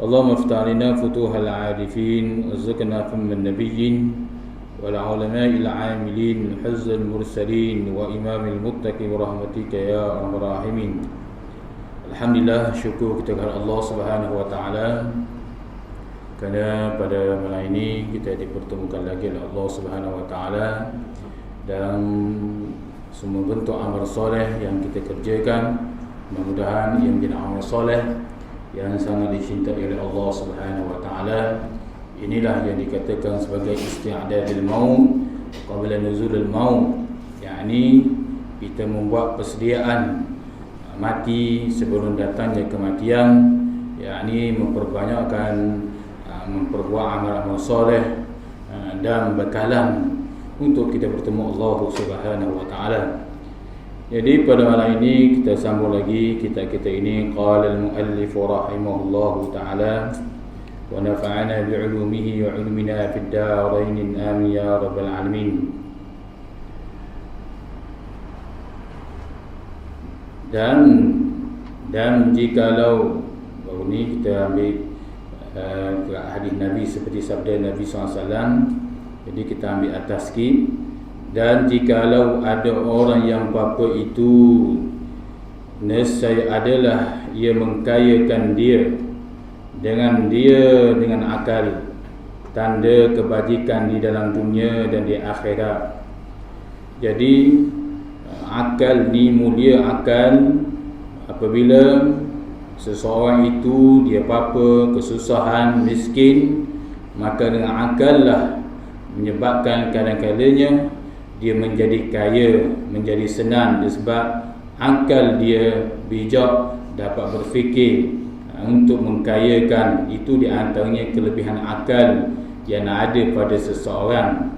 اللهم افتح لنا فتوح العارفين وارزقنا فهم النبيين والعلماء العاملين حفظ المرسلين وإمام المتقين برحمتك يا أرحم الراحمين. Alhamdulillah, syukur kita kepada Allah Subhanahu Wa Taala kerana pada malam ini kita dipertemukan lagi oleh Allah Subhanahu Wa Taala dalam semua bentuk amal soleh yang kita kerjakan. Mudah-mudahan ia menjadi amal soleh yang sangat dicintai oleh Allah Subhanahu Wa Taala. Inilah yang dikatakan sebagai isti'dadul maut qabla nuzulul maut, yakni kita membuat persediaan mati sebelum datangnya kematian, yakni memperbanyakkan memperbuat amal-amal soleh dan bekalan untuk kita bertemu Allah Subhanahu Wa Taala. Jadi pada malam ini kita sambung lagi kitab kita ini. Qala al-muallif rahimahullahu taala wa nafa'ana bi'ulumihi wa 'ulumina fid darain amin ya rabbal alamin. Dan jikalau baru ni kita ambil hadis Nabi seperti sabda Nabi SAW, jadi kita ambil atas sikit. Dan jikalau ada orang yang apa itu nescaya adalah ia mengkayakan dia dengan akal, tanda kebajikan di dalam dunia dan di akhirat. Jadi akal ni mulia akal apabila seseorang itu dia apa kesusahan, miskin, maka dengan akal lah menyebabkan kadang-kadangnya dia menjadi kaya, menjadi senang disebab akal dia bijak, dapat berfikir untuk mengkayakan. Itu di antaranya kelebihan akal yang ada pada seseorang.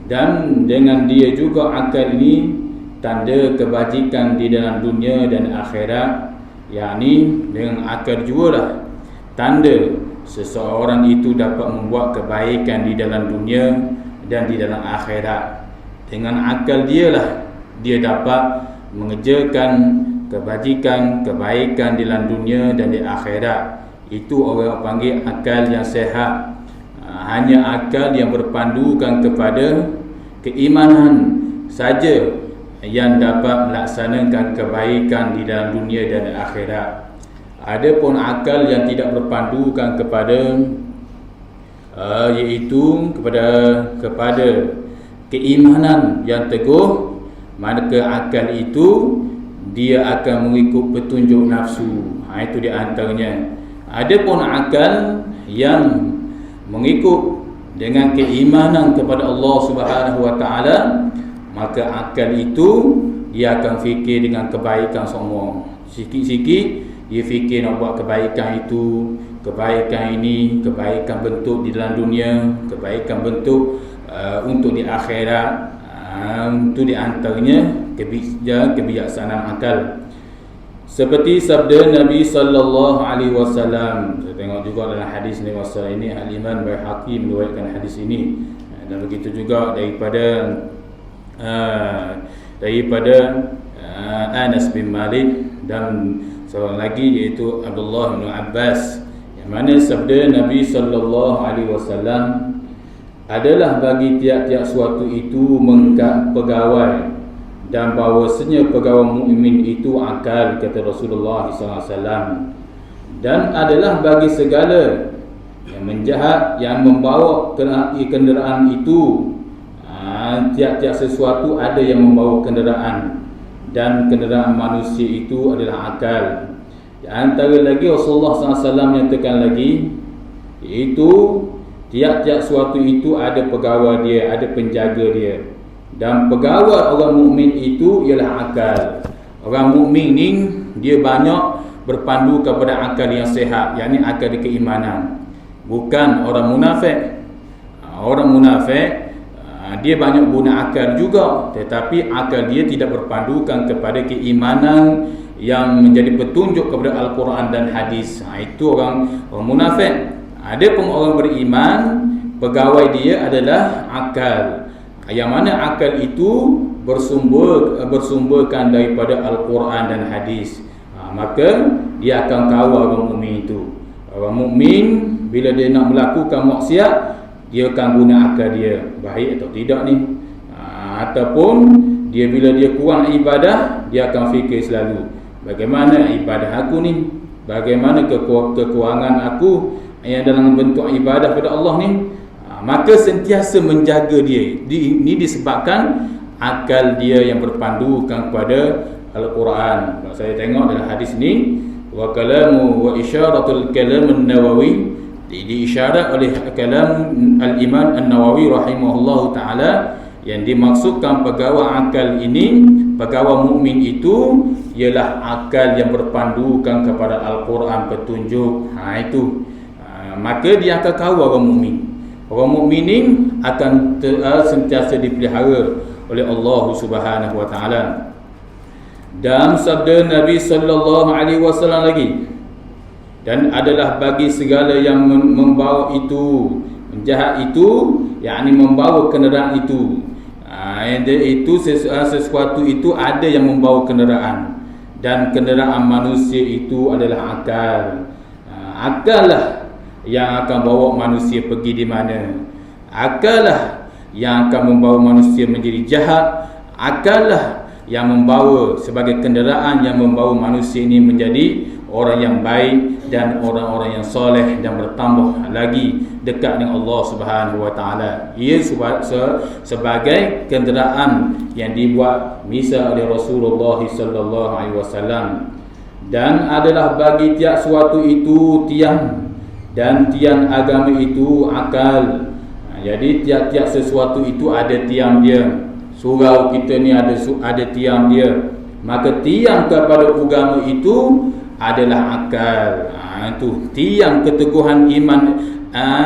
Dan dengan dia juga akal ini tanda kebajikan di dalam dunia dan akhirat, yakni dengan akal jugalah tanda seseorang itu dapat membuat kebaikan di dalam dunia dan di dalam akhirat. Dengan akal dialah dia dapat mengerjakan kebajikan, kebaikan di dalam dunia dan di akhirat. Itu orang panggil akal yang sehat. Hanya akal yang berpandukan kepada keimanan saja yang dapat melaksanakan kebaikan di dalam dunia dan akhirat. Adapun akal yang tidak berpandukan kepada iaitu kepada keimanan yang teguh, maka akal itu dia akan mengikut petunjuk nafsu. Itu di antaranya. Adapun akal yang mengikut dengan keimanan kepada Allah Subhanahu Wa Taala, maka akal itu dia akan fikir dengan kebaikan semua. Sikit-sikit dia fikir nak buat kebaikan itu, kebaikan ini, kebaikan bentuk di dalam dunia, kebaikan bentuk untuk di akhirat. Itu di antaranya kebijaksanaan akal. Seperti sabda Nabi sallallahu alaihi wasallam. Saya tengok juga dalam hadis Nabi sallallahu ini, Al-Imam Baihaqi meriwayatkan hadis ini. Dan begitu juga daripada Anas bin Malik dan seorang lagi iaitu Abdullah bin Abbas, yang mana sabda Nabi sallallahu alaihi wasallam adalah bagi tiap-tiap suatu itu mengkat pegawai, dan bahawasanya pegawai mukmin itu akal, kata Rasulullah SAW. Dan adalah bagi segala yang menjahat yang membawa kenderaan itu, tiap-tiap sesuatu ada yang membawa kenderaan, dan kenderaan manusia itu adalah akal. Di antara lagi Rasulullah SAW menyatakan lagi, iaitu tiap-tiap suatu itu ada pegawai dia, ada penjaga dia. Dan pegawai orang mukmin itu ialah akal. Orang mukmin ni dia banyak berpandu kepada akal yang sehat, yakni akal keimanan. Bukan orang munafik. Orang munafik dia banyak guna akal juga, tetapi akal dia tidak berpandukan kepada keimanan yang menjadi petunjuk kepada Al-Quran dan hadis. Itu orang munafik. Adapun orang beriman, pegawai dia adalah akal, yang mana akal itu bersumberkan daripada Al-Quran dan hadis. Maka dia akan kawal orang mukmin itu. Orang mukmin bila dia nak melakukan maksiat, dia akan guna akal dia, baik atau tidak ni. Ataupun dia bila dia kurang ibadah, dia akan fikir selalu, bagaimana ibadah aku ni, bagaimana kekurangan aku yang dalam bentuk ibadah pada Allah ni. Maka sentiasa menjaga dia. Ini disebabkan akal dia yang berpandukan kepada Al-Quran. Kalau saya tengok dalam hadis ni, wa kalamu wa isyaratul kalam an-Nawawi, diisyarat oleh kalam al-Imam an-Nawawi rahimahullahu taala, yang dimaksudkan pegawai akal ini, pegawai mukmin itu ialah akal yang berpandukan kepada Al-Quran, petunjuk. Itu. Maka dia akan kawal orang mukmin. Orang mukminin akan sentiasa dipelihara oleh Allah Subhanahu wa taala. Dan sabda Nabi sallallahu alaihi wasallam lagi, dan adalah bagi segala yang membawa itu, menjahat itu, yakni membawa kenderaan itu. Itu sesuatu itu ada yang membawa kenderaan, dan kenderaan manusia itu adalah akal. Akal lah yang akan bawa manusia pergi di mana. Akal lah yang akan membawa manusia menjadi jahat. Akal lah yang membawa sebagai kenderaan yang membawa manusia ini menjadi orang yang baik dan orang-orang yang soleh, dan bertambah lagi dekat dengan Allah Subhanahu wa taala. Ia sebagai kenderaan yang dibuat misal oleh Rasulullah sallallahu alaihi wasallam. Dan adalah bagi tiap suatu itu tiang, dan tiang agama itu akal. Jadi tiap-tiap sesuatu itu ada tiang dia. Surau kita ni ada tiang dia. Maka tiang kepada agama itu adalah akal. Itu tiang keteguhan iman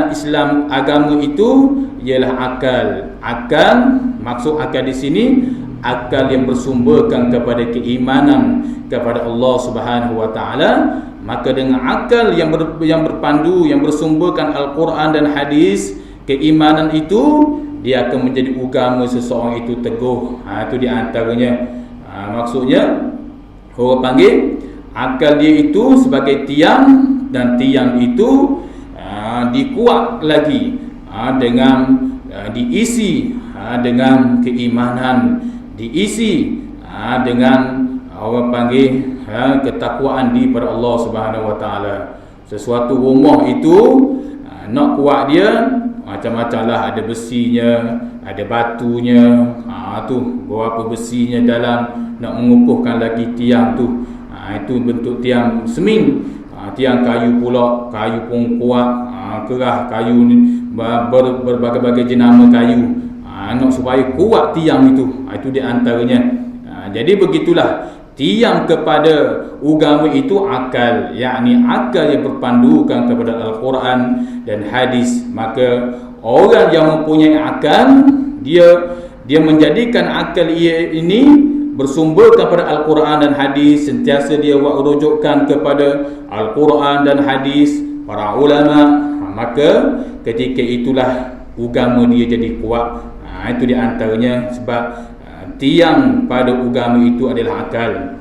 Islam agama itu ialah akal. Akal, maksud akal di sini akal yang bersumberkan kepada keimanan kepada Allah Subhanahu wa taala. Maka dengan akal yang berpandu, yang bersumberkan Al-Quran dan hadis, keimanan itu, dia akan menjadi agama seseorang itu teguh. Itu di antaranya. Maksudnya orang panggil akal dia itu sebagai tiang, dan tiang itu dikuat lagi dengan diisi dengan keimanan, diisi dengan orang panggil ketakwaan daripada Allah Subhanahu wa taala. Sesuatu rumah itu nak kuat dia macam-macam lah, ada besinya, ada batunya, tu berapa besinya dalam nak mengukuhkan lagi tiang tu. Itu bentuk tiang semin. Tiang kayu pula, kayu pun kuat, kerah kayu ni, berbagai-bagai jenama kayu. Nak supaya kuat tiang itu. Itu di antaranya. Jadi begitulah, tiang kepada agama itu akal, yakni akal yang berpandukan kepada Al-Quran dan hadis. Maka orang yang mempunyai akal, dia menjadikan akal ini bersumber kepada Al-Quran dan hadis, sentiasa dia rujukkan kepada Al-Quran dan hadis para ulama. Maka ketika itulah agama dia jadi kuat. Itu di antaranya sebab tiang pada agama itu adalah akal.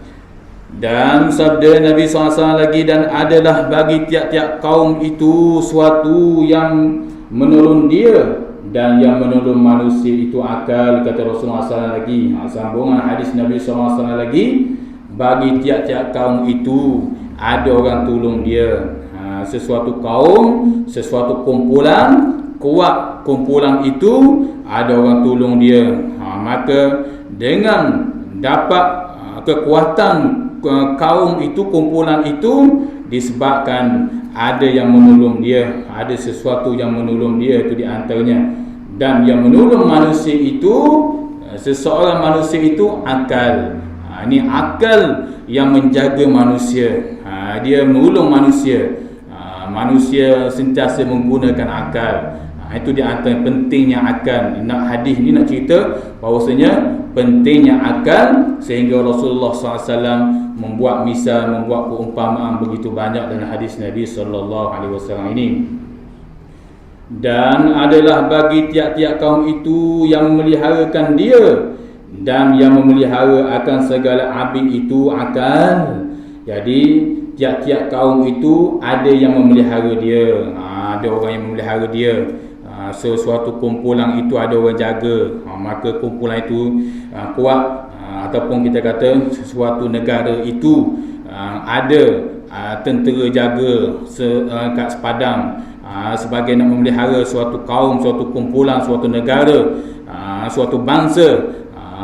Dan sabda Nabi SAW lagi, dan adalah bagi tiap-tiap kaum itu suatu yang menolong dia, dan yang menolong manusia itu akal. Kata Rasulullah SAW lagi, sambungan hadis Nabi SAW lagi, bagi tiap-tiap kaum itu ada orang tolong dia. Sesuatu kaum, sesuatu kumpulan, kuat kumpulan itu ada orang tolong dia. Maka dengan dapat kekuatan kaum itu, kumpulan itu, disebabkan ada yang menolong dia, ada sesuatu yang menolong dia. Itu di antaranya. Dan yang menolong manusia itu, seseorang manusia itu akal. Ini akal yang menjaga manusia. Dia menolong manusia. Manusia sentiasa menggunakan akal. Itu di antara pentingnya akal. Nak hadis ni nak cerita bahawasanya pentingnya akal, sehingga Rasulullah SAW membuat misal, membuat perumpamaan begitu banyak dalam hadis Nabi SAW ini. Dan adalah bagi tiap-tiap kaum itu yang memeliharakan dia, dan yang memelihara akan segala abid itu akal. Jadi tiap-tiap kaum itu ada yang memelihara dia. Ada orang yang memelihara dia. Sesuatu kumpulan itu ada orang jaga. Maka kumpulan itu kuat. Ataupun kita kata sesuatu negara itu ada tentera jaga kat sepadang sebagai nak memelihara suatu kaum, suatu kumpulan, suatu negara, suatu bangsa.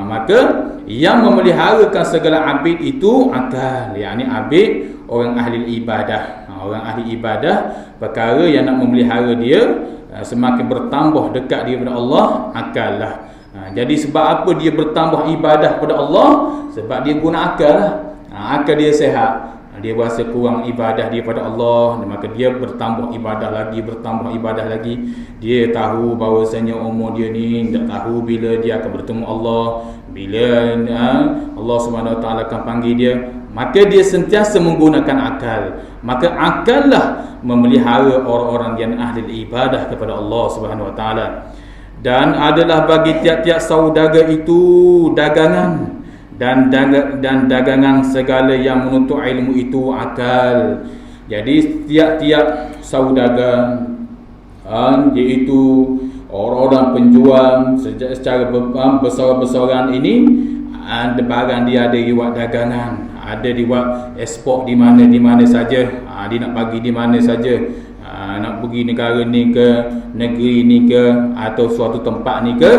Maka yang memeliharakan segala abid itu akal, yakni abid orang ahli ibadah. Orang ahli ibadah, perkara yang nak memelihara dia semakin bertambah dekat dia kepada Allah, akal lah. Jadi sebab apa dia bertambah ibadah kepada Allah? Sebab dia guna akal lah. Akal dia sihat. Dia berasa kurang ibadah dia pada Allah, maka dia bertambah ibadah lagi. Dia tahu bahawasanya umur dia ni tak tahu bila dia akan bertemu Allah, bila Allah SWT akan panggil dia. Maka dia sentiasa menggunakan akal. Maka akal lah memelihara orang-orang yang ahli ibadah kepada Allah SWT. Dan adalah bagi tiap-tiap saudagar itu dagangan, dan dagangan segala yang menuntut ilmu itu akal. Jadi tiap-tiap saudagar, iaitu orang-orang penjual secara besar-besaran ini, barang dia ada riwayat dagangan, ada riwayat ekspor di mana saja. Dia nak bagi di mana saja, nak pergi negara ni ke, negeri ni ke, atau suatu tempat ni ke.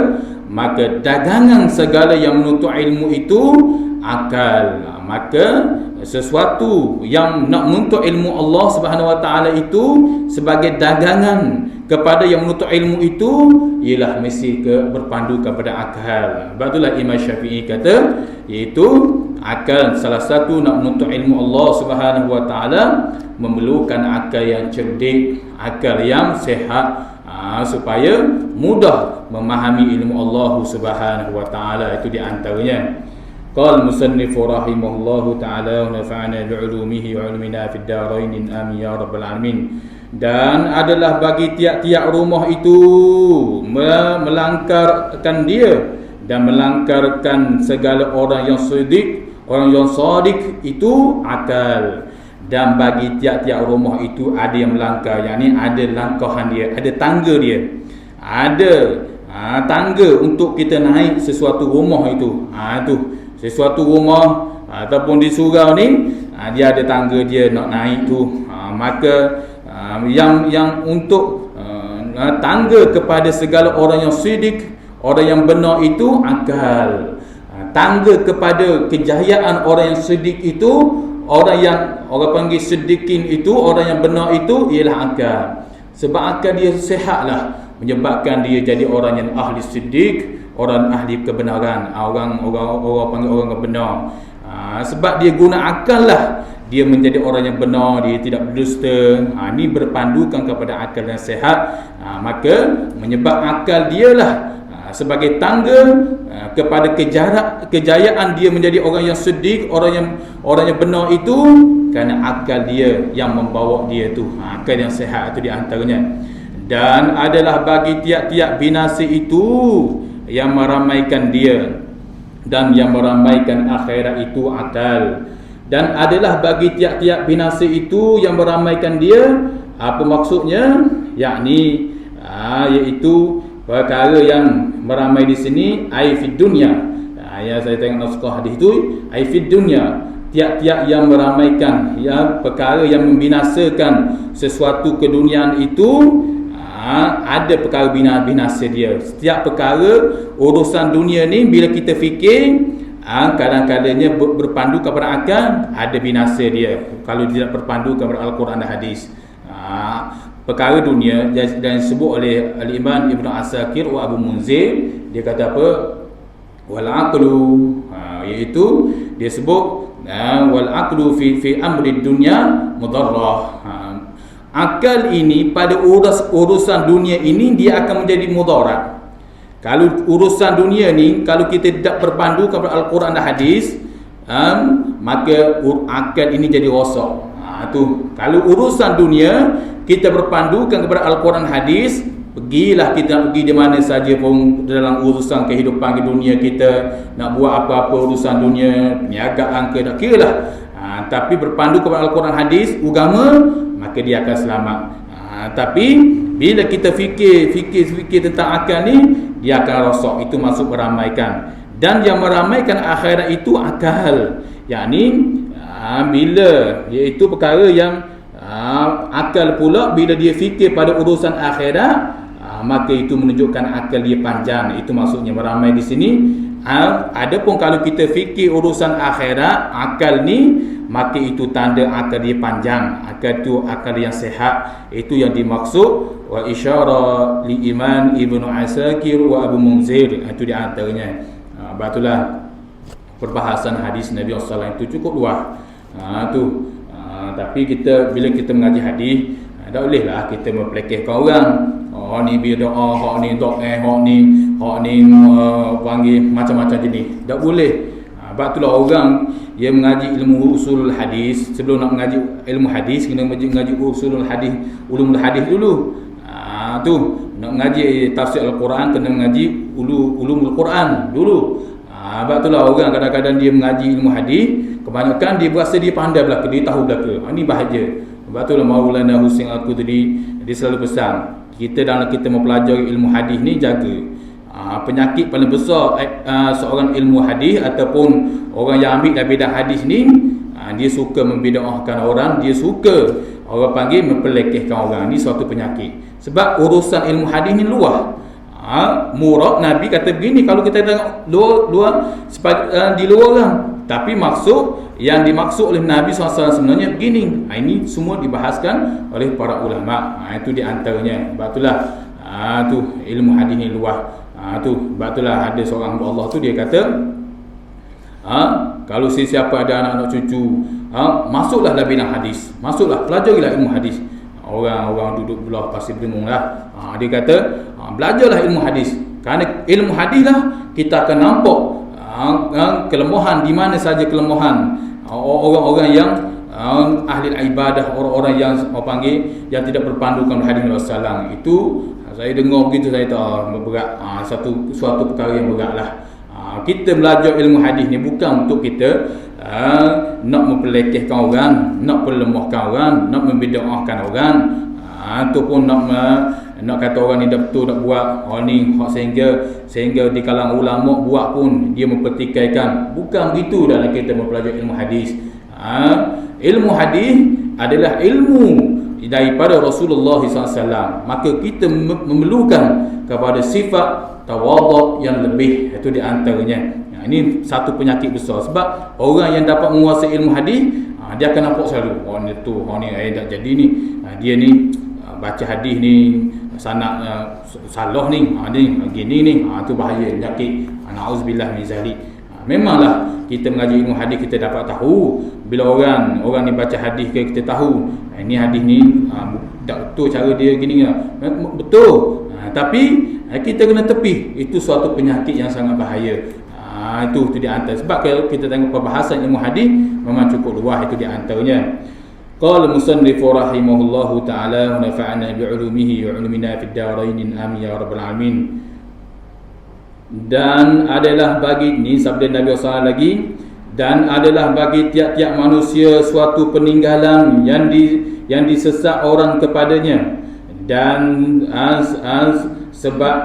Maka dagangan segala yang menuntut ilmu itu akal. Maka sesuatu yang nak menuntut ilmu Allah Subhanahu Wa Taala itu sebagai dagangan kepada yang menuntut ilmu itu, ialah mesti berpandu kepada akal. Sebab itulah Imam Syafi'i kata, iaitu akal salah satu nak menuntut ilmu Allah Subhanahu Wa Taala memerlukan akal yang cerdik, akal yang sihat, supaya mudah memahami ilmu Allah Subhanahu Wa Taala. Itu di antaranya. Qala musannif rahimahullahu taala wa nafa'ana bi'ulumihi wa 'ulumina fid darain amin ya rabbal alamin. Dan adalah bagi tiap-tiap rumah itu melangkarkan dia dan melangkarkan segala orang yang siddiq, orang yang shadiq itu akal. Dan bagi tiap-tiap rumah itu ada yang melangkah, yakni ada langkahan dia, ada tangga dia, ada tangga untuk kita naik sesuatu rumah itu. Tu sesuatu rumah ataupun di surau ni, dia ada tangga dia nak naik tu. Maka yang untuk tangga kepada segala orang yang siddiq, orang yang benar itu akal. Tangga kepada kejayaan orang yang siddiq itu, orang panggil siddiqin itu, orang yang benar itu, ialah akal. Sebab akal dia sihatlah, menyebabkan dia jadi orang yang ahli siddiq, orang ahli kebenaran, orang panggil orang yang benar. Sebab dia guna akal lah, dia menjadi orang yang benar, dia tidak berdusta. Ini berpandukan kepada akal yang sihat. Maka menyebab akal dialah sebagai tangga kepada kejayaan dia menjadi orang yang siddiq, orang yang benar itu, kerana akal dia yang membawa dia tu. Akal yang sihat itu di antaranya. Dan adalah bagi tiap-tiap binasa itu yang meramaikan dia, dan yang meramaikan akhirat itu akal. Dan adalah bagi tiap-tiap binasa itu yang meramaikan dia, apa maksudnya? Yakni iaitu perkara yang meramai di sini ai fid dunya. Yang saya tengok naskah hadis itu, ai fid dunya, tiap-tiap yang meramaikan, ya, perkara yang membinasakan sesuatu keduniaan itu, ada perkara binasa dia. Setiap perkara urusan dunia ni bila kita fikir, kadang-kadangnya berpandu kepada akal, ada binasa dia kalau tidak berpandu kepada Al-Quran dan hadis. Perkara dunia dan disebut oleh Al-Imam Ibn Asakir wa Abu Munzir, dia kata apa? Wal aqlu, iaitu dia sebut wal aqlu fi amri dunya mudarrah. Akal ini pada urusan dunia ini dia akan menjadi mudarat. Kalau urusan dunia ni, kalau kita tidak berpandu kepada Al-Quran dan hadis, maka akal ini jadi rosak. Tu kalau urusan dunia kita berpandukan kepada Al-Quran hadis, pergilah kita nak pergi di mana saja pun dalam urusan kehidupan dunia kita, nak buat apa-apa urusan dunia, perniagaan ke, tak kira lah. Tapi berpandu kepada Al-Quran hadis agama, maka dia akan selamat. Tapi bila kita fikir tentang akal ni, dia akan rosak. Itu masuk meramaikan. Dan yang meramaikan akhirat itu akal. Yakni bila iaitu perkara yang akal pula bila dia fikir pada urusan akhirat, maka itu menunjukkan akal dia panjang. Itu maksudnya meramai di sini. Adapun kalau kita fikir urusan akhirat, akal ni, maka itu tanda akal dia panjang. Akal itu akal yang sehat. Itu yang dimaksud. Wa isyara li Iman Ibnu Asakir wa Abu Munzir. Itu di antaranya. Batulah perbahasan hadis Nabi SAW itu cukup luas. Tapi bila kita mengaji hadis, tak bolehlah kita mempelekehkan orang. Ni berdoa, hak ni panggil macam-macam jenis. Tak boleh. Sebab itulah orang yang mengaji ilmu usulul hadis, sebelum nak mengaji ilmu hadis kena mengaji usulul hadis, ulumul hadis dulu. Nak mengaji tafsir Al-Quran kena mengaji ulumul Quran dulu. Sebab itulah orang kadang-kadang dia mengaji ilmu hadis, kebanyakan dia berasa dia pandai belaka, dia tahu belaka. Ini bahaya. Sebab itulah Maulana Husain Al-Qudri dia selalu pesan, kita dalam kita mempelajari ilmu hadis ni jaga. Penyakit paling besar seorang ilmu hadis ataupun orang yang ambil dari bidang hadis ni, dia suka membid'ahkan orang, dia suka orang panggil mempelekehkan orang. Ini suatu penyakit. Sebab urusan ilmu hadis ni luas. Murad Nabi kata begini, kalau kita tengok luar di luar orang, tapi yang dimaksud oleh Nabi SAW sebenarnya begini. Ini semua dibahaskan oleh para ulama. Itu di antaranya. Sebab itulah tu ilmu hadis ni luas. Sebab itulah ada seorang hamba Allah tu dia kata, kalau siapa ada anak-anak cucu, masuklah dalam bidang hadis, masuklah pelajarilah ilmu hadis. Orang duduk belah pasti bingung lah. Dia kata belajarlah ilmu hadis, kerana ilmu hadis lah kita akan nampak kelemahan di mana saja kelemahan orang-orang yang ahli ibadah, orang-orang yang panggil yang tidak berpandukan hadis Rasulullah. Itu saya dengar begitu, saya tahu berat. Suatu perkara yang berat lah. Kita belajar ilmu hadis ni bukan untuk kita nak mempelekehkan orang, nak melemahkan orang, nak membid'ahkan orang, ataupun nak kata orang ni dah betul nak buat ni sehingga di kalangan ulama buat pun dia mempertikaikan. Bukan begitu dalam kita mempelajari ilmu hadis. Ilmu hadis adalah ilmu daripada Rasulullah SAW. Maka kita memerlukan kepada sifat tawaduk yang lebih. Itu di antaranya. Ini satu penyakit besar. Sebab orang yang dapat menguasai ilmu hadis, dia akan nampak selalu ni tak jadi ni, dia ni baca hadis ni sanad salah ni, gini ni, tu bahaya, penyakit. Na'udzubillah min zalik. Memanglah kita mengaji ilmu hadis kita dapat tahu bila orang ni baca hadis kita tahu ini hadis ni tak betul cara dia gini betul. Tapi kita kena tepi. Itu suatu penyakit yang sangat bahaya. Itu di antara. Sebab kalau kita tengok perbahasan ilmu hadis memang cukup luas. Itu di antaranya. Qala musannif rahimahullahu taala wa nafa'ana bi 'ulumihi wa 'ulumina fid darain amin ya rabbal alamin. Dan adalah bagi ni sabda Nabi SAW lagi, dan adalah bagi tiap-tiap manusia suatu peninggalan yang disesat orang kepadanya, dan sebab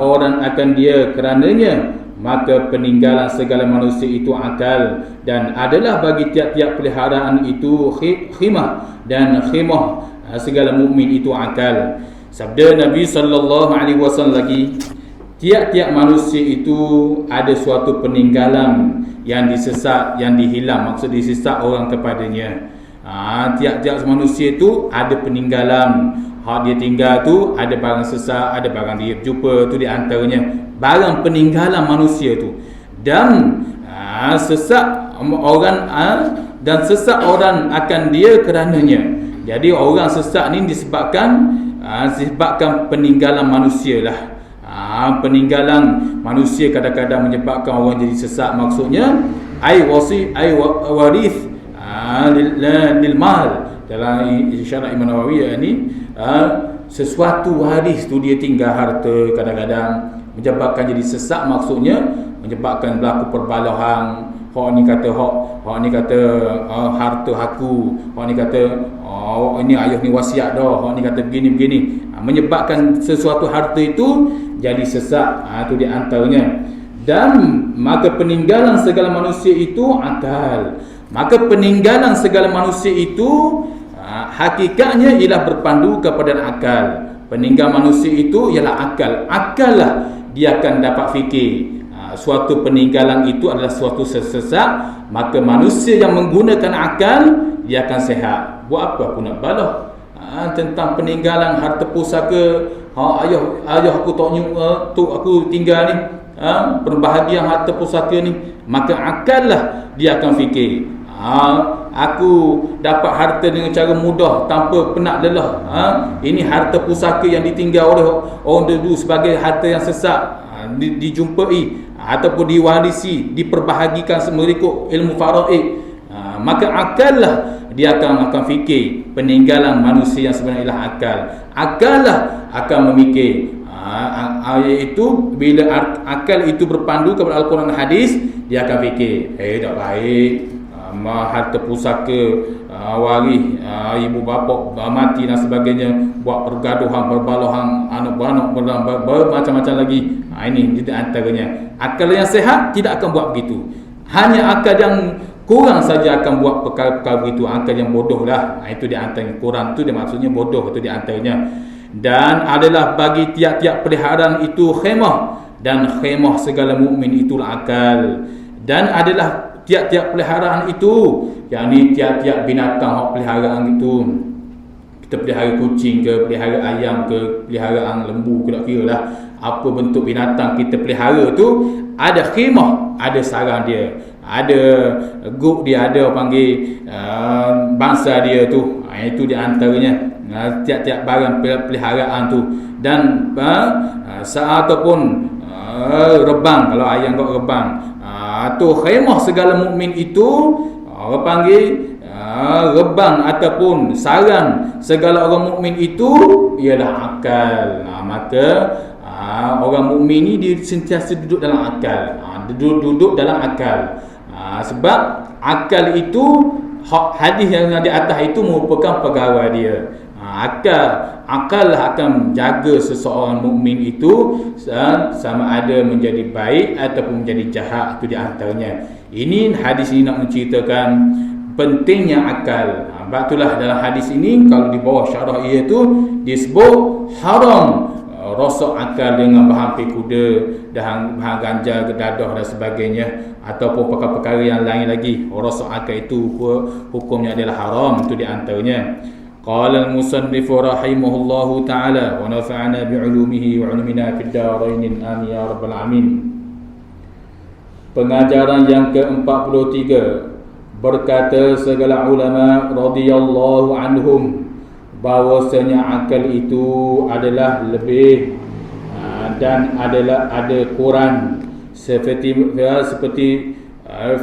orang akan dia kerananya, maka peninggalan segala manusia itu akal, dan adalah bagi tiap-tiap peliharaan itu khimah, dan khimah segala mukmin itu akal. Sabda Nabi SAW lagi, tiap-tiap manusia itu ada suatu peninggalan yang disesat, yang dihilang, maksud disesat orang kepadanya. Tiap-tiap manusia itu ada peninggalan. Hak dia tinggal tu ada barang sesat, ada barang dia jumpa, tu di antaranya barang peninggalan manusia tu. Dan sesat orang dan sesat orang akan dia kerananya. Jadi orang sesat ni disebabkan peninggalan manusia lah. Peninggalan manusia kadang-kadang menyebabkan orang jadi sesat. Maksudnya waris lil mal. Dalam syarah Imam Nawawi ni sesuatu waris tu dia tinggal harta, kadang-kadang menyebabkan jadi sesat. Maksudnya menyebabkan berlaku perbalahan, hak ni kata harta aku, hak ni kata ini ayah ni wasiat dah, hak ni kata begini. Menyebabkan sesuatu harta itu jadi sesat. Itu di antaranya. Dan maka peninggalan segala manusia itu akal. Maka peninggalan segala manusia itu hakikatnya ialah berpandu kepada akal. Peninggal manusia itu ialah akal. Akal lah dia akan dapat fikir. Suatu peninggalan itu adalah suatu sesat, maka manusia yang menggunakan akal dia akan sehat. Buat apa aku nak balah tentang peninggalan harta pusaka, ayah aku tu aku tinggal ni, perbahagian harta pusaka ni, maka akal lah dia akan fikir. Aku dapat harta dengan cara mudah tanpa penat lelah. Ini harta pusaka yang ditinggal oleh orang dulu sebagai harta yang sesat, dijumpai ataupun diwarisi, diperbahagikan mengikut ilmu faraid. Maka akal lah dia akan fikir. Peninggalan manusia yang sebenarnya ialah akal. Akal lah akan memikir. Iaitu bila akal itu berpandu kepada Al-Quran dan hadis, dia akan fikir, tak baik harta pusaka waris ibu bapa mati dan sebagainya, buat pergaduhan, berbalahan, anak-anak bermacam-macam lagi. Ini di antaranya. Akal yang sehat tidak akan buat begitu. Hanya akal yang kurang saja akan buat perkara-perkara begitu. Akal yang bodoh lah. Itu di antaranya. Kurang tu dia maksudnya bodoh, itu di antaranya. Dan adalah bagi tiap-tiap peliharaan itu khemah, dan khemah segala mukmin itulah akal. Dan adalah tiap-tiap peliharaan itu, yakni tiap-tiap binatang hak peliharaan itu, kita pelihara kucing ke, pelihara ayam ke, peliharaan lembu ke, tak kira lah apa bentuk binatang kita pelihara tu, ada khemah, ada sarang dia, ada group dia, ada panggil bangsa dia tu. Itu di antaranya tiap-tiap barang peliharaan tu. Dan ataupun rebang, kalau ayam kau rebang, tu khemah segala mukmin itu, orang panggil rebang ataupun sarang segala orang mukmin itu ialah akal. Maka orang mukmin ni dia sentiasa duduk dalam akal. Duduk dalam akal. Sebab akal itu, hadis yang di atas itu merupakan pegawai dia. Akal lah akan menjaga seseorang mukmin itu sama ada menjadi baik ataupun menjadi jahat. Itu di antaranya. Ini hadis ini nak menceritakan pentingnya akal. Sebab itulah dalam hadis ini, kalau di bawah syarah ia tu disebut haram rosak akal dengan bahan kuda, bahan ganja, dadah dan sebagainya, ataupun perkara-perkara yang lain lagi. Rosak akal itu hukumnya adalah haram. Itu di antaranya. Qala al-musannif rahimahullahu ta'ala wa nafa'ana bi'ulumihi wa 'ulumina fid darain amin ya rabbal alamin. Pengajaran yang ke-43, berkata segala ulama radhiyallahu anhum bahwasanya akal itu adalah lebih dan ada kurang, seperti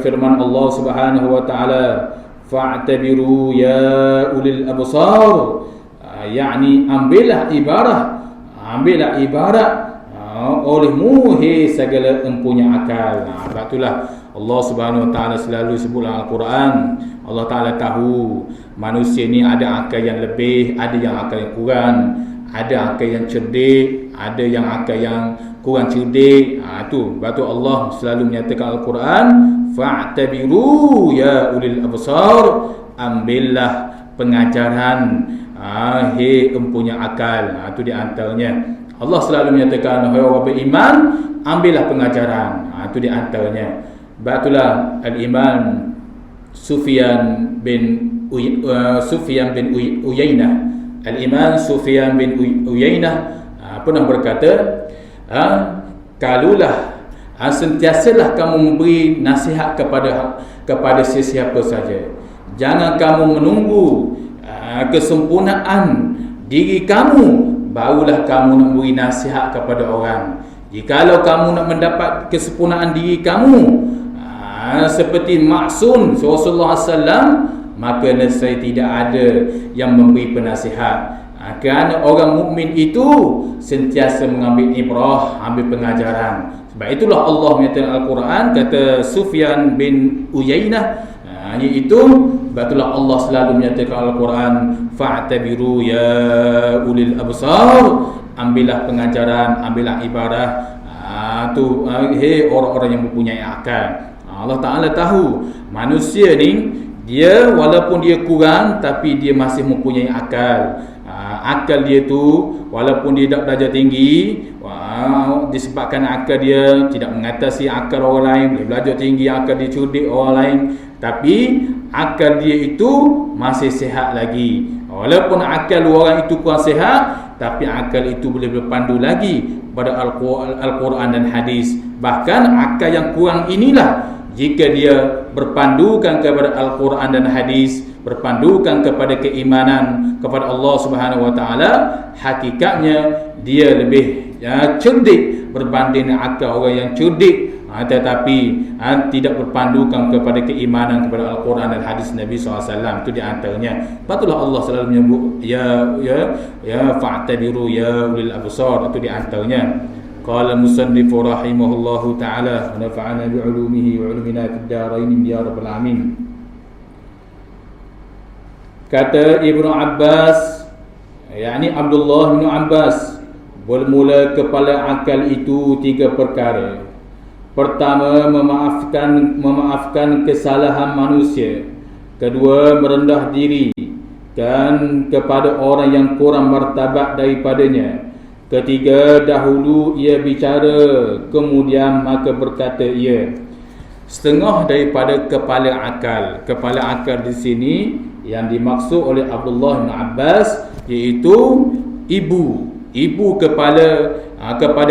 firman Allah Subhanahu wa taala, fa'tabiru ya ulil absar, yakni ambillah ibarat olehmu he segala empunya akal. Sebab itulah Allah Subhanahu wa taala selalu sebut dalam Al-Quran, Allah Taala tahu manusia ni ada akal yang lebih, ada yang akal yang kurang, ada akal yang cerdik, ada yang akal yang kurang cerdik. Itu sebab tu Allah selalu menyatakan Al-Quran, fa'tabiru ya ulil absar, ambillah pengajaran he empunya akal. Itu di antaranya. Allah selalu menyatakan, hai orang beriman, ambillah pengajaran. Itu di antaranya. Sebab itulah Al-Imam Sufyan bin Uyainah, Al-Imam Sufyan bin Uyainah pernah berkata, kalulah sentiasalah kamu memberi nasihat kepada sesiapa saja. Jangan kamu menunggu kesempurnaan diri kamu barulah kamu nak beri nasihat kepada orang. Jikalau kamu nak mendapat kesempurnaan diri kamu seperti maksum Rasulullah SAW, maka nescaya tidak ada yang memberi penasihat. Kerana orang mukmin itu sentiasa mengambil ibrah, ambil pengajaran. Sebab itulah Allah menyatakan Al-Quran, kata Sufyan bin Uyainah, iaitu sebab itulah Allah selalu menyatakan Al-Quran, fa'tabiru ya ulil absar, ambillah pengajaran, ambillah ibarah, hei orang-orang yang mempunyai akal. Allah Ta'ala tahu manusia ni, dia walaupun dia kurang tapi dia masih mempunyai akal. Akal dia tu walaupun dia tak belajar tinggi, disebabkan akal dia tidak mengatasi akal orang lain, boleh belajar tinggi, akal dia cerdik orang lain, tapi akal dia itu masih sihat lagi. Walaupun akal orang itu kurang sihat, tapi akal itu boleh berpandu lagi pada Al-Quran dan hadis. Bahkan akal yang kurang inilah, jika dia berpandukan kepada Al-Quran dan hadis, berpandukan kepada keimanan kepada Allah Subhanahu wa taala, hakikatnya dia lebih cerdik berbanding akal orang yang cerdik, tetapi tidak berpandukan kepada keimanan kepada Al-Quran dan hadis Nabi SAW. Itu di antaranya. Patutlah Allah selalu menyebut ya fa'tabiru ya ulil absar. Itu di antaranya. Qala musannif rahimahullahu ta'ala, wa nafa'ana bi'ulumihi wa 'ulumina fid darain ya rabbal alamin. Kata Ibnu Abbas, yakni Abdullah bin Abbas, bermula kepala akal itu 3 perkara. Pertama, memaafkan kesalahan manusia. Kedua, merendah diri dan kepada orang yang kurang martabat daripadanya. Ketiga, dahulu ia bicara, kemudian maka berkata ia. Setengah daripada kepala akal. Kepala akal di sini yang dimaksud oleh Abdullah bin Abbas iaitu ibu. Ibu kepada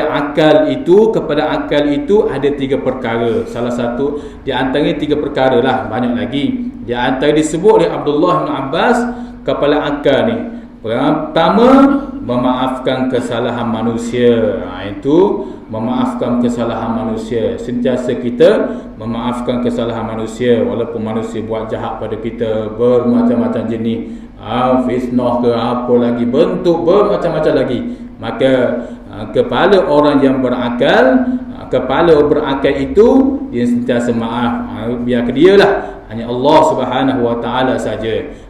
akal itu, kepada akal itu ada 3 perkara. Salah satu di antaranya 3 perkara lah, banyak lagi. Di antara disebut oleh Abdullah bin Abbas kepala akal ni. Pertama, memaafkan kesalahan manusia. Itu memaafkan kesalahan manusia. Sentiasa kita memaafkan kesalahan manusia, walaupun manusia buat jahat pada kita bermacam-macam jenis, fitnah ke apa lagi, bentuk bermacam-macam lagi. Maka kepala orang yang berakal, kepala berakal itu dia sentiasa maaf. Biar ke dia lah, hanya Allah Subhanahu wa taala saja.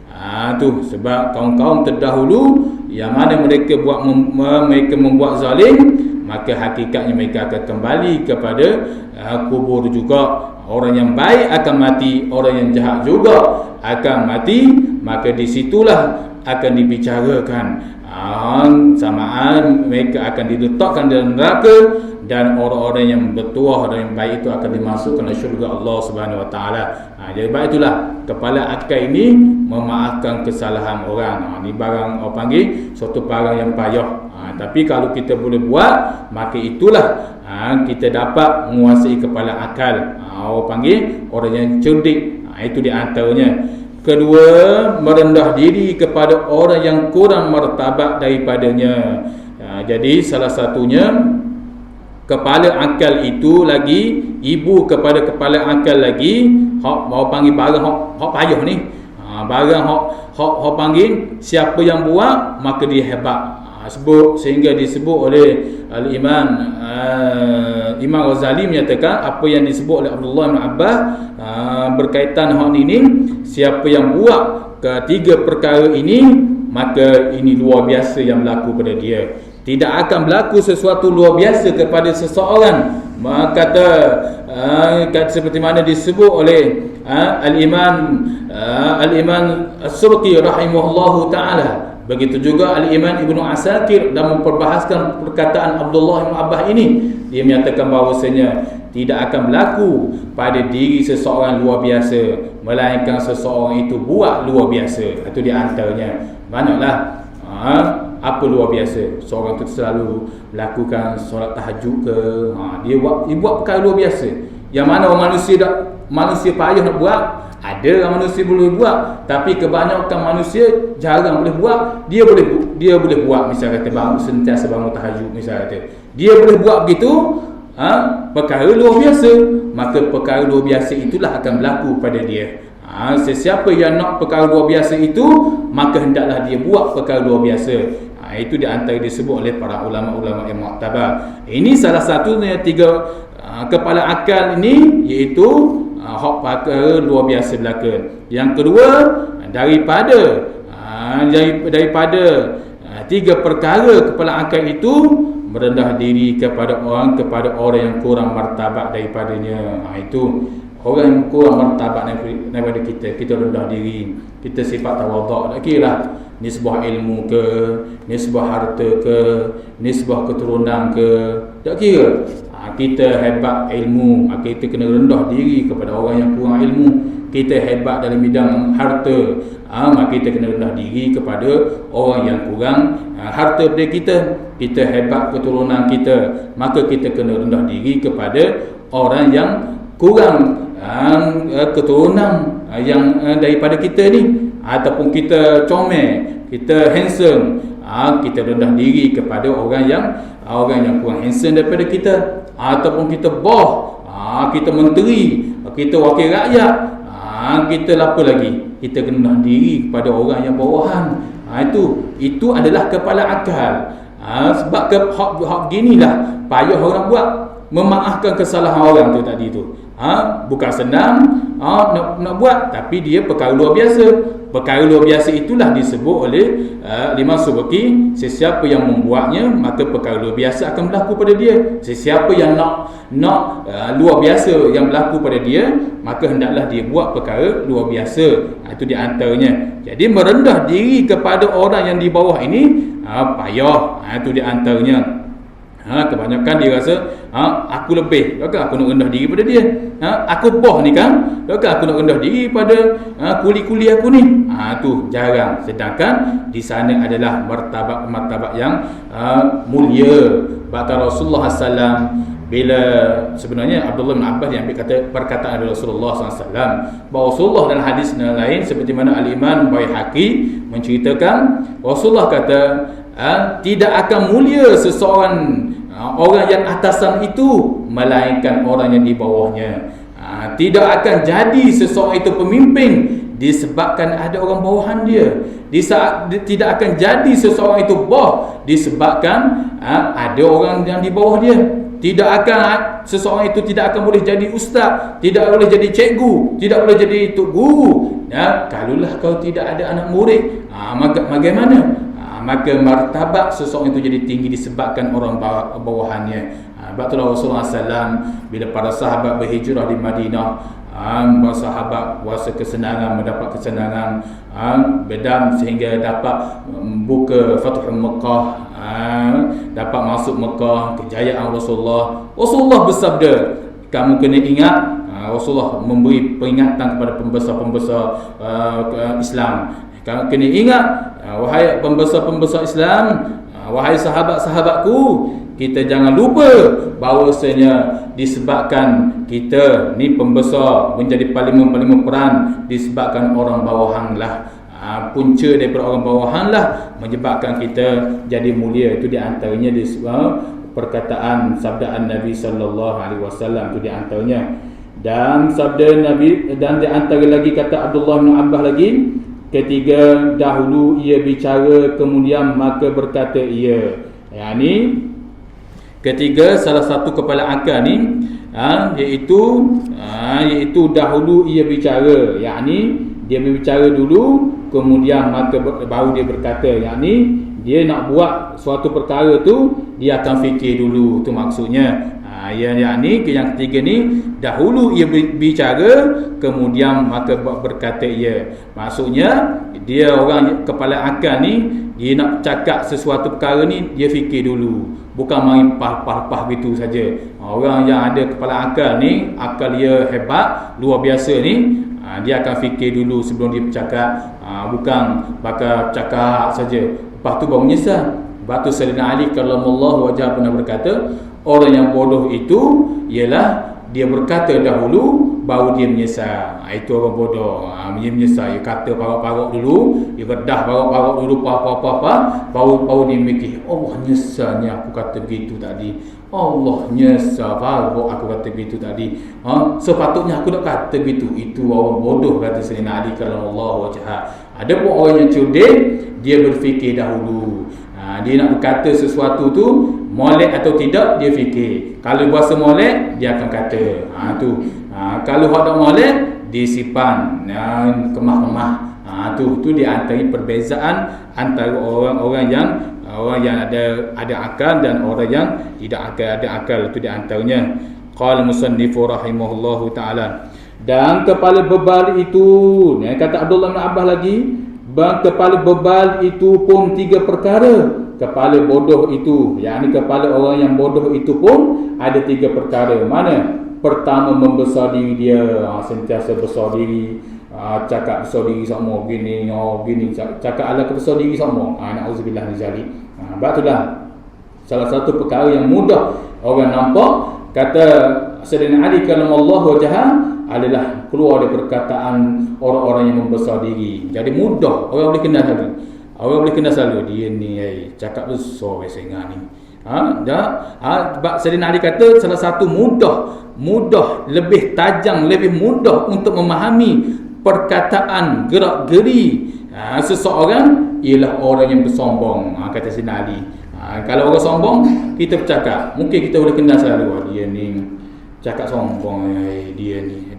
Tu sebab kaum-kaum terdahulu yang mana mereka membuat zalim, maka hakikatnya mereka akan kembali kepada kubur juga. Orang yang baik akan mati, orang yang jahat juga akan mati. Maka di situlah akan dibicarakan samaan mereka akan diletakkan dalam neraka, dan orang-orang yang bertuah dan yang baik itu akan dimasukkan ke syurga Allah Subhanahu wa taala. Jadi sebab itulah kepala akal ini memaafkan kesalahan orang. Ini barang orang panggil suatu barang yang payah. Tapi kalau kita boleh buat, maka itulah kita dapat menguasai kepala akal. Orang panggil orang yang cerdik. Itu di antaranya. Kedua, merendah diri kepada orang yang kurang martabat daripadanya. Jadi salah satunya kepala akal itu lagi, ibu kepada kepala akal lagi, hok panggil barang hok payah ni. Barang hok panggil siapa yang buat maka dia hebat. Sebut sehingga disebut oleh Al-Imam Imam Ghazali menyatakan apa yang disebut oleh Abdullah bin Abbas berkaitan hak ini, siapa yang buat ketiga perkara ini, maka ini luar biasa yang berlaku pada dia. Tidak akan berlaku sesuatu luar biasa kepada seseorang. Kata seperti mana disebut oleh Al-Imam As-Surqi rahimahullahu ta'ala. Begitu juga Al-Imam Ibnu Asakir dalam memperbahaskan perkataan Abdullah bin Abbas ini. Dia menyatakan bahawasanya tidak akan berlaku pada diri seseorang luar biasa, melainkan seseorang itu buat luar biasa. Itu di antaranya. Banyaklah apa luar biasa. Seorang itu selalu melakukan solat tahajud ke, dia buat perkara luar biasa. Yang mana orang manusia payah nak buat. Ada orang manusia boleh buat, tapi kebanyakan manusia jarang boleh buat. Dia boleh buat, misal kata sentiasa bangun tahajud, misal kata dia boleh buat begitu, perkara luar biasa. Maka perkara luar biasa itulah akan berlaku pada dia. Sesiapa yang nak perkara luar biasa itu, maka hendaklah dia buat perkara luar biasa. Itu di antara disebut oleh para ulama-ulama yang mu'tabar. Ini salah satunya 3 kepala akal ini, iaitu hak perkara luar biasa belaka. Yang kedua, daripada 3 perkara kepala akal itu, merendah diri kepada orang yang kurang martabat daripadanya. Itu orang yang kurang martabat daripada kita rendah diri, kita sifat tawaduk. Tak kira nisbah ilmu ke, nisbah harta ke, nisbah keturunan ke, tak kira. Kita hebat ilmu, kita kena rendah diri kepada orang yang kurang ilmu. Kita hebat dalam bidang harta, maka kita kena rendah diri kepada orang yang kurang harta daripada kita. Kita hebat keturunan kita, maka kita kena rendah diri kepada orang yang kurang keturunan yang daripada kita ni. Ataupun kita comel, kita handsome, kita rendah diri kepada orang yang kurang handsome daripada kita. Ataupun kita boh, kita menteri, kita wakil rakyat, kita apa lagi, kita kena diri kepada orang yang bawahan. Itu adalah kepala akal. Sebab hak ginilah payah orang buat, memaafkan kesalahan orang tu tadi tu. Bukan senang nak buat, tapi dia perkara luar biasa. Perkara luar biasa itulah disebut oleh Imam Subki, sesiapa yang membuatnya maka perkara luar biasa akan berlaku pada dia. Sesiapa yang nak luar biasa yang berlaku pada dia, maka hendaklah dia buat perkara luar biasa. Itu di antaranya. Jadi merendah diri kepada orang yang di bawah ini payah. Itu di antaranya. Kebanyakan dia rasa aku lebih, maka aku nak rendah diri pada dia. Aku boh ni kan, maka aku nak rendah diri pada kuli-kuli aku ni. Tu jarang. Sedangkan di sana adalah martabat yang mulia. Bahkan Rasulullah SAW, bila sebenarnya Abdullah bin Abbas yang ambil perkataan Rasulullah SAW, bahawa Rasulullah dalam hadis lain seperti mana Al-Imam Baihaqi menceritakan, Rasulullah kata tidak akan mulia seseorang orang yang atasan itu melainkan orang yang di bawahnya. Tidak akan jadi seseorang itu pemimpin disebabkan ada orang bawahan dia. Tidak akan jadi seseorang itu boh disebabkan ada orang yang di bawah dia. Seseorang itu tidak akan boleh jadi ustaz, tidak boleh jadi cikgu, tidak boleh jadi tok guru. Kalaulah kau tidak ada anak murid, bagaimana? Maka martabat seseorang itu jadi tinggi disebabkan orang bawahannya. Itulah Rasulullah SAW bila para sahabat berhijrah di Madinah, para sahabat rasa kesenangan, mendapat kesenangan bedam sehingga dapat buka Fathul Mekah, dapat masuk Mekah, kejayaan Rasulullah bersabda, kamu kena ingat, Rasulullah memberi peringatan kepada pembesar-pembesar Islam. Kamu kena ingat, wahai pembesar-pembesar Islam, wahai sahabat-sahabatku, kita jangan lupa bahawasanya disebabkan kita ni pembesar menjadi parlimen peran disebabkan orang bawahan lah. Punca daripada orang bawahan lah menyebabkan kita jadi mulia. Itu di antaranya perkataan sabdaan Nabi sallallahu alaihi wasallam, itu di antaranya. Dan sabda Nabi, dan di antara lagi kata Abdullah bin Abbas lagi, ketiga, dahulu ia bicara, kemudian maka berkata ia. Yani ketiga, salah satu kepala akal ni iaitu dahulu ia bicara, yakni dia berbicara dulu, kemudian maka baru dia berkata. Yakni dia nak buat suatu perkara tu, dia akan fikir dulu, tu maksudnya. Yakni yang ketiga ni, dahulu ia bicara, kemudian maka berkata ia. Maksudnya dia orang kepala akal ni, dia nak cakap sesuatu perkara ni, dia fikir dulu, bukan main pah gitu saja. Orang yang ada kepala akal ni, akal dia hebat luar biasa ni, dia akan fikir dulu sebelum dia bercakap, bukan bakal cakap saja lepas tu baru menyesal. Sebab tu Sayyidina Ali karramallahu wajhah pernah berkata, orang yang bodoh itu ialah dia berkata dahulu baru dia menyesal. Itu orang bodoh. Dia menyesal, dia kata parok-parok dulu, dia redah parok-parok dulu, baru dia mikir, Allah nyesalnya aku kata begitu tadi, Allah nyesal parok aku kata begitu tadi, sepatutnya aku nak kata begitu. Itu orang bodoh, kata Sayyidina Ali karramallahu wajhah. Ada pun orang yang cerdik, dia berfikir dahulu. Dia nak berkata sesuatu tu molek atau tidak, dia fikir. Kalau berasa molek, dia akan kata. Kalau hak tak molek, dia simpan, kemah-kemah. Tu di antara perbezaan antara orang yang ada akal dan orang yang tidak ada akal. Itu di antaranya. Qala musannifu rahimahullahu taala. Dan kepala bebal itu, kata Abdullah bin Abbas lagi, kepala bebal itu pun 3 perkara. Kepala bodoh itu, yakni kepala orang yang bodoh itu pun ada 3 perkara. Mana? Pertama, membesar diri dia, sentiasa besar diri, cakap besar diri sama gini, cakap ala besar diri sama. Na'udzubillah min zalik. Itulah salah satu perkara yang mudah orang nampak. Kata Sayyidina Ali karamallahu wajhahu adalah keluar dari perkataan orang-orang yang membesar diri. Jadi mudah orang boleh kenal selalu. Orang boleh kenal selalu dia ni cakap besar biasanya ni. Sebab Sayyidina Ali kata salah satu mudah, lebih tajam, lebih mudah untuk memahami perkataan gerak-geri seseorang ialah orang yang bersombong. Kata Sayyidina Ali. Kalau orang sombong, kita bercakap, mungkin kita boleh kenal selalu, dia ni cakap sombong, dia ni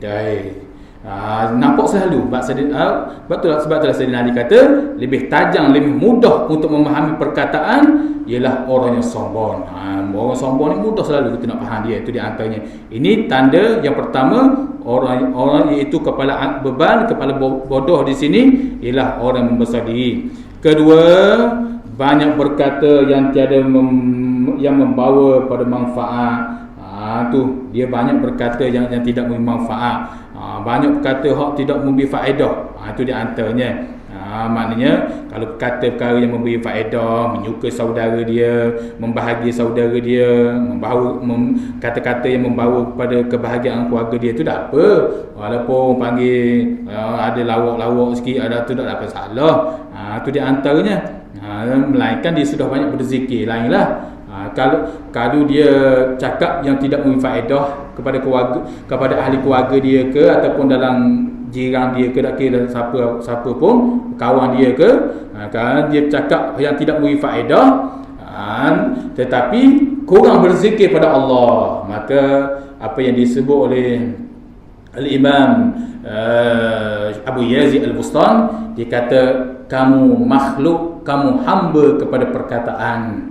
nampak selalu. Sebab itulah Sayyidina Ali kata lebih tajam, lebih mudah untuk memahami perkataan ialah orang yang sombong. Orang sombong ni mudah selalu kita nak faham dia. Itu di antaranya. Ini tanda yang pertama, orang iaitu kepala beban, kepala bodoh di sini ialah orang membesar diri. Kedua, banyak berkata yang tiada yang membawa pada manfaat. Tu dia banyak berkata yang tidak memberi manfaat. Banyak berkata hak tidak memberi faedah. Itu di antaranya. Maknanya kalau berkata perkara yang memberi faedah, menyukai saudara dia, membahagia saudara dia, membawa kata-kata yang membawa kepada kebahagiaan keluarga dia, tu tak apa. Walaupun panggil ada lawak-lawak sikit, ada tu tak ada apa salah. Itu di antaranya. Melainkan dia sudah banyak berzikir, lainlah. Kalau dia cakap yang tidak memberi faedah kepada keluarga, kepada ahli keluarga dia ke, ataupun dalam jiran dia ke, tak kira siapa pun, kawan dia ke, kalau dia cakap yang tidak memberi faedah, tetapi kurang berzikir pada Allah, maka apa yang disebut oleh Al-Imam Abu Yazid Al-Bustan, dia kata kamu makhluk, kamu hamba kepada perkataan.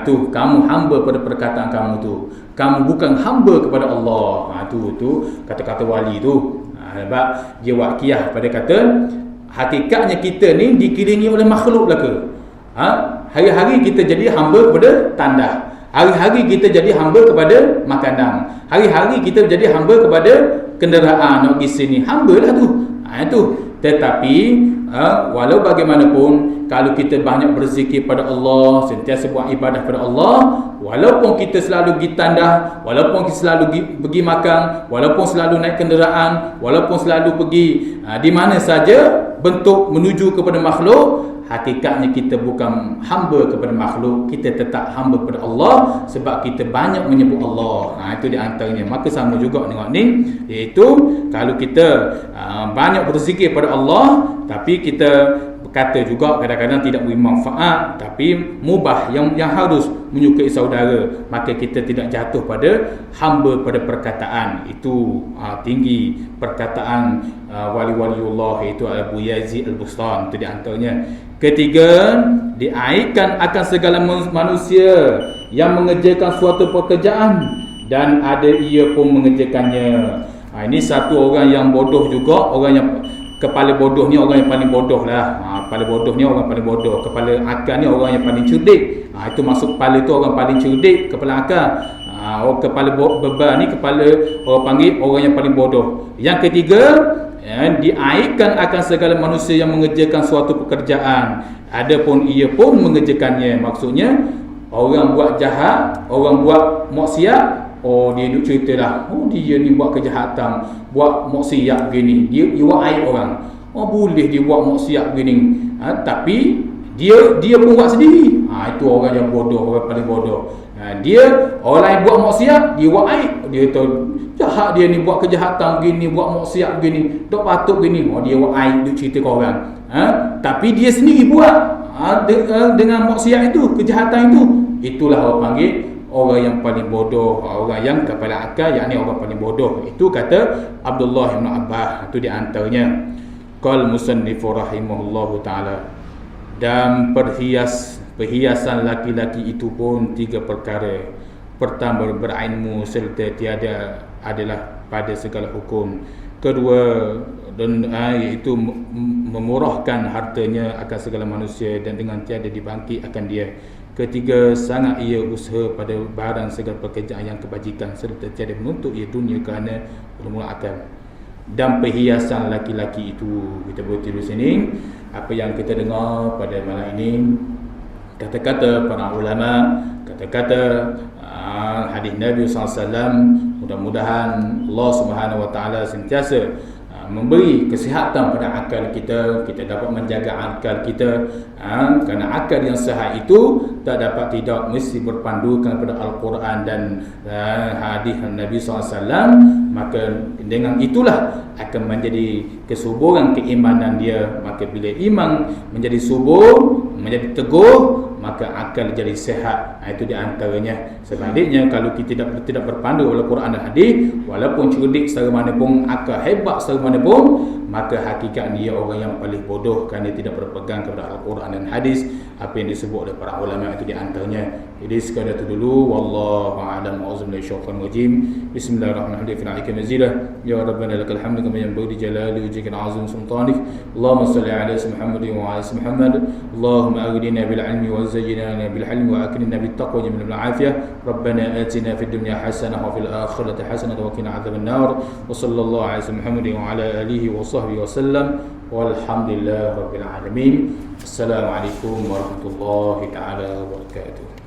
Tu kamu hamba pada perkataan kamu tu. Kamu bukan hamba kepada Allah. Tu kata-kata wali tu. Sebab dia waqiah pada kata hakikatnya kita ni dikelilingi oleh makhluk belaka. Hari-hari kita jadi hamba kepada tandas. Hari-hari kita jadi hamba kepada makanan. Hari-hari kita jadi hamba kepada kenderaan nak pergi sini. Hambalah tu. Itu. Tetapi walau bagaimanapun, kalau kita banyak berzikir pada Allah, sentiasa buat ibadah pada Allah, walaupun kita selalu pergi tandas, walaupun kita selalu pergi makan, walaupun selalu naik kenderaan, walaupun selalu pergi di mana saja bentuk menuju kepada makhluk, hakikatnya kita bukan hamba kepada makhluk, kita tetap hamba kepada Allah sebab kita banyak menyebut Allah. Itu di antaranya. Maka sama juga dengan ni, iaitu kalau kita banyak berzikir pada Allah, tapi kita kata juga kadang-kadang tidak beri manfaat, tapi mubah yang harus menyukai saudara, maka kita tidak jatuh pada hamba pada perkataan. Itu tinggi perkataan wali-waliullah, iaitu Abu Yazid Al-Bustan. Itu di antaranya. Ketiga, diaitkan akan segala manusia yang mengerjakan suatu pekerjaan dan ada ia pun mengerjakannya. Ini satu orang yang bodoh juga, orang yang kepala bodoh ni orang yang paling bodoh lah. Kepala bodoh ni orang paling bodoh. Kepala akal ni orang yang paling cerdik. Itu masuk kepala tu orang paling cerdik, kepala akal. Kepala beban ni kepala orang panggil orang yang paling bodoh. Yang ketiga, diaitkan akan segala manusia yang mengerjakan suatu pekerjaan, adapun ia pun mengerjakannya. Maksudnya orang buat jahat, orang buat maksiat, dia duk cerita dah, dia ni buat kejahatan, buat maksiat begini, dia buat aib orang. Boleh dia buat maksiat begini, tapi dia pun buat sendiri. Itu orang yang bodoh, orang paling bodoh. Dia orang lain buat maksiat, dia buat aib, dia tahu jahat dia ni, buat kejahatan begini, buat maksiat begini, tak patut begini. Dia buat aib, dia cerita ke orang. Tapi dia sendiri buat dengan maksiat itu, kejahatan itu. Itulah orang panggil orang yang paling bodoh, orang yang kepala akal, yakni orang paling bodoh. Itu kata Abdullah bin Abbas. Itu di antaranya. Qal musannif rahimahullahu taala, dan perhiasan laki-laki itu pun 3 perkara. Pertama, berilmu serta tiada adalah pada segala hukum. Kedua, iaitu memurahkan hartanya akan segala manusia dan dengan tiada dibangkit akan dia. Ketiga, sangat ia usaha pada barang segala pekerjaan yang kebajikan serta tiada menuntut ia dunia kerana bermula akal. Dan perhiasan laki-laki itu, kita berhenti di sini. Apa yang kita dengar pada malam ini, kata-kata para ulama, kata-kata hadis Nabi SAW, mudah-mudahan Allah Subhanahu Wa Taala sentiasa memberi kesihatan pada akal kita. Kita dapat menjaga akal kita, kerana akal yang sihat itu tak dapat tidak mesti berpandukan pada Al-Quran dan hadis Nabi SAW. Maka dengan itulah akan menjadi kesuburan keimanan dia. Maka bila iman menjadi subur, menjadi teguh, maka akal jadi sehat. Itu di antaranya. Sebaliknya kalau kita tidak berpandu oleh Quran dan hadis, walaupun cerdik secara mana pun, akal hebat secara mana pun, maka hakikat dia orang yang paling bodoh kerana dia tidak berpegang kepada Al-Quran dan hadis, apa yang disebut oleh para ulama. Itu di antaranya. Jadi sekadar itu dulu. Wallahu a'lam. Auzubillahi minasyaitonir rajim. Bismillahirrahmanirrahim. Ya Rabbana lakal hamdu kama yanbaghi li jalali wajhika al-azim sultanik. Allahumma salli ala Muhammadin wa ala Muhammad. Allahumma aghnina bil ilmi wa zayyinna bil hilmi wa akrimna bit taqwa wa bil afiyah. Rabbana atina fid dunya hasanah wa fil akhirati hasanah wa qina adzaban nar. Wa sallallahu ala Muhammadin wa ala alihi wa sahbihi wa sallam. Walhamdulillahi rabbil alamin. Assalamualaikum warahmatullahi taala wabarakatuh.